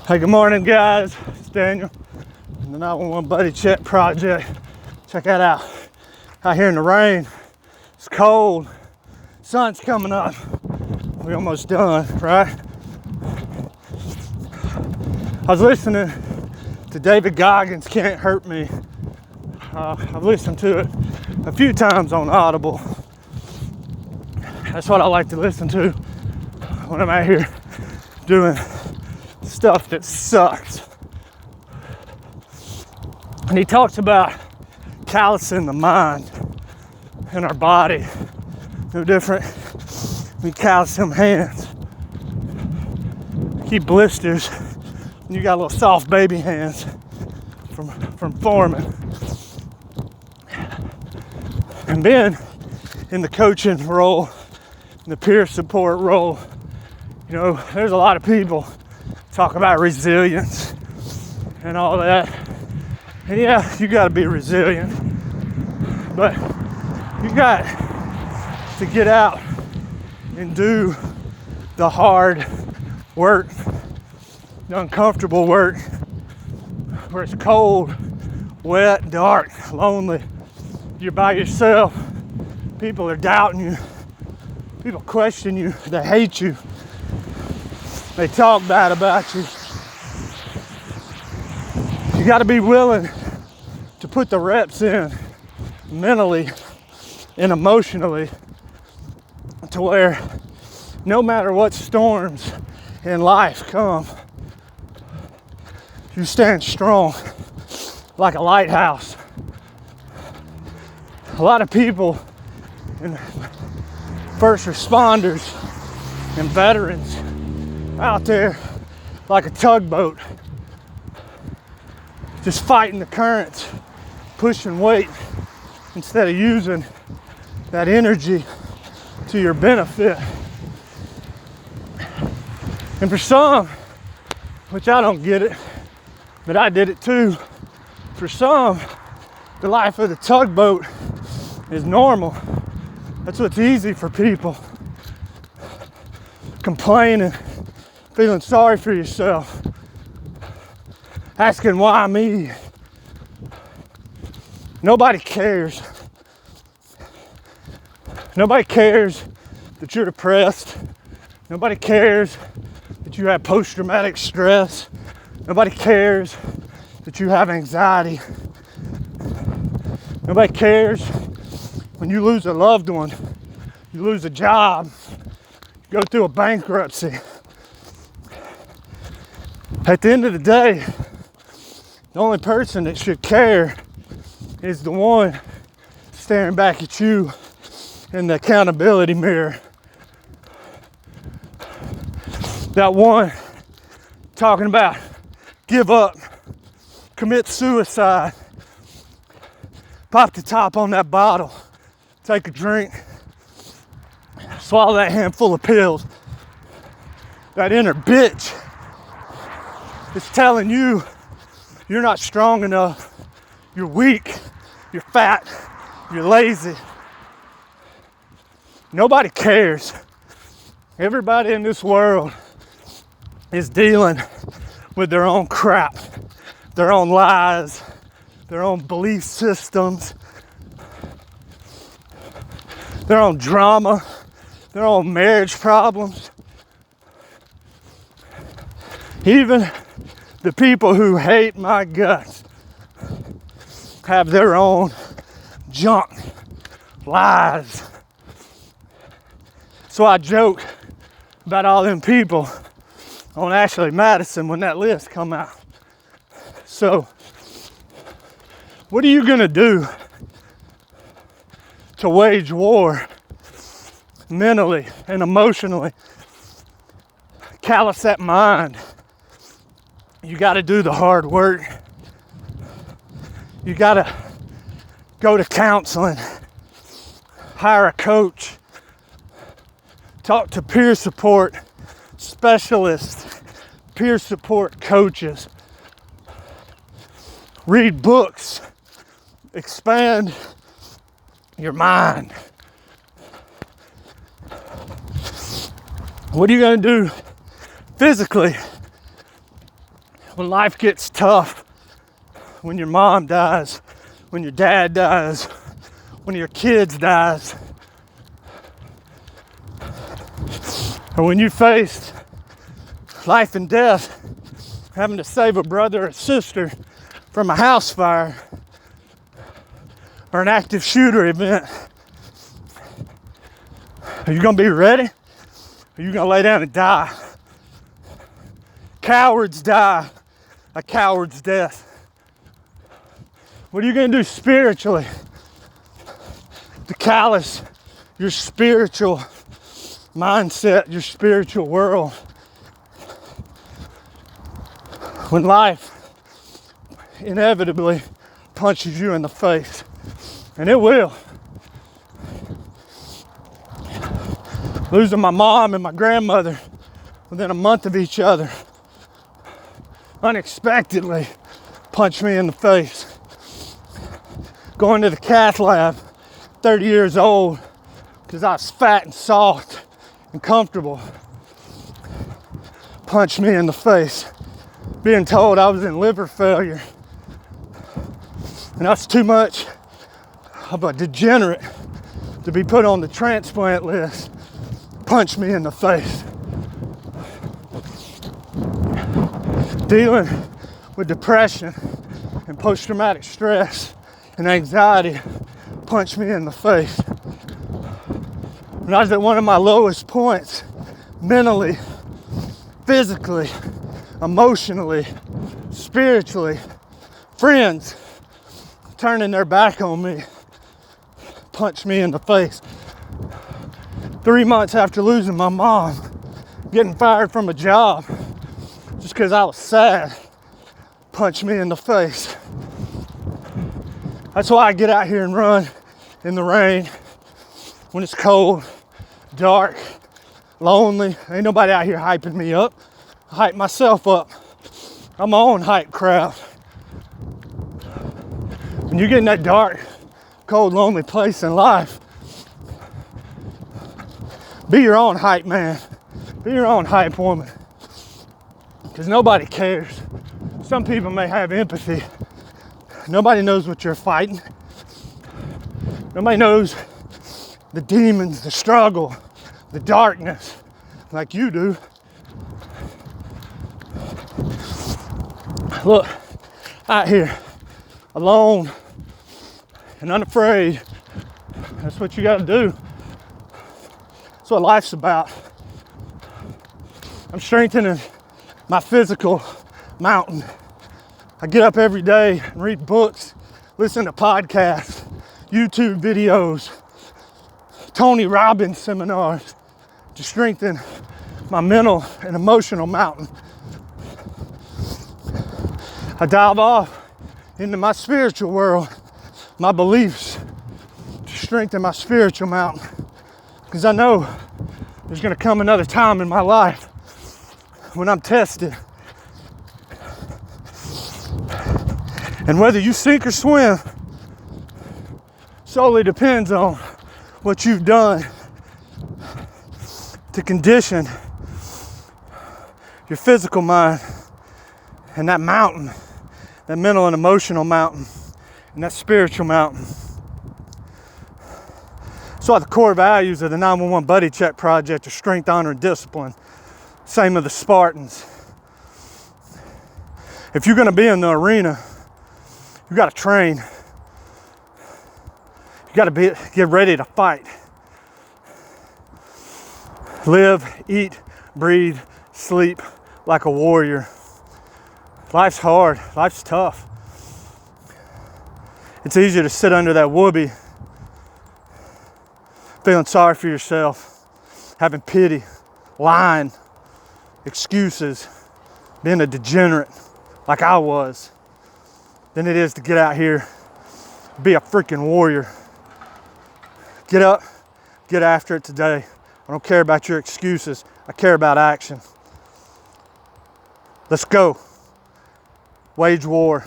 Hey, good morning, guys. It's Daniel from the 911 Buddy Check Project. Check that out. Out here in the rain. It's cold. Sun's coming up. We're almost done, right? I was listening to David Goggins' Can't Hurt Me. I've listened to it a few times on Audible. That's what I like to listen to when I'm out here doing stuff that sucks. And he talks about callousing the mind in our body. No different. We callous them hands. Keep blisters. You got little soft baby hands from forming. And then in the coaching role, in the peer support role, you know, there's a lot of people talk about resilience and all that. And yeah, you got to be resilient, but you got to get out and do the hard work, the uncomfortable work, where it's cold, wet, dark, lonely. You're by yourself. People are doubting you. People question you. They hate you. They talk bad about you. You got to be willing to put the reps in mentally and emotionally to where no matter what storms in life come, you stand strong like a lighthouse. A lot of people and first responders and veterans out there like a tugboat, just fighting the currents, pushing weight instead of using that energy to your benefit. And for some, which I don't get it, but I did it too, for some, the life of the tugboat is normal. That's what's easy for people. Complaining, feeling sorry for yourself, asking why me. Nobody cares. Nobody cares that you're depressed. Nobody cares that you have post-traumatic stress. Nobody cares that you have anxiety. Nobody cares when you lose a loved one, you lose a job, you go through a bankruptcy. At the end of the day, the only person that should care is the one staring back at you in the accountability mirror. That one talking about give up, commit suicide, pop the top on that bottle, take a drink, swallow that handful of pills. That inner bitch is telling you you're not strong enough, you're weak, you're fat, you're lazy. Nobody cares. Everybody in this world is dealing with their own crap, their own lies, their own belief systems, their own drama, their own marriage problems. Even the people who hate my guts have their own junk, lies. So I joke about all them people on Ashley Madison when that list come out. So what are you gonna do to wage war mentally and emotionally? Callous that mind. You gotta do the hard work. You gotta go to counseling, hire a coach, talk to peer support specialists, peer support coaches, read books, expand your mind. What are you going to do physically when life gets tough, when your mom dies, when your dad dies, when your kids dies, or when you faced life and death, having to save a brother or sister from a house fire or an active shooter event, are you gonna be ready? Or are you gonna lay down and die? Cowards die a coward's death. What are you gonna do spiritually to callous your spiritual mindset, your spiritual world, when life inevitably punches you in the face? And it will. Losing my mom and my grandmother within a month of each other unexpectedly punched me in the face. Going to the cath lab, 30 years old, because I was fat and soft and comfortable, punched me in the face. Being told I was in liver failure and I was too much of a degenerate to be put on the transplant list, punched me in the face. Dealing with depression and post-traumatic stress and anxiety punched me in the face. When I was at one of my lowest points, mentally, physically, emotionally, spiritually, friends turning their back on me punched me in the face. 3 months after losing my mom, getting fired from a job just because I was sad, punched me in the face. That's why I get out here and run in the rain, when it's cold, dark, lonely. Ain't nobody out here hyping me up. I hype myself up. I'm my own hype crowd. When you get in that dark, cold, lonely place in life, be your own hype man. Be your own hype woman. Because nobody cares. Some people may have empathy. Nobody knows what you're fighting. Nobody knows the demons, the struggle, the darkness like you do. Look, out here, alone and unafraid. That's what you gotta do. That's what life's about. I'm strengthening my physical mountain. I get up every day and read books, listen to podcasts, YouTube videos, Tony Robbins seminars to strengthen my mental and emotional mountain. I dive off into my spiritual world, my beliefs, to strengthen my spiritual mountain. Because I know there's going to come another time in my life when I'm tested. And whether you sink or swim solely depends on what you've done to condition your physical mind and that mountain, that mental and emotional mountain, and that spiritual mountain. So the core values of the 911 Buddy Check Project are strength, honor, and discipline. Same of the Spartans. If you're going to be in the arena, you got to train. You got to get ready to fight. Live, eat, breathe, sleep like a warrior. Life's hard. Life's tough. It's easier to sit under that whoopee, feeling sorry for yourself, having pity, lying, excuses, being a degenerate like I was, than it is to get out here, be a freaking warrior. Get up, get after it today. I don't care about your excuses. I care about action. Let's go. Wage war.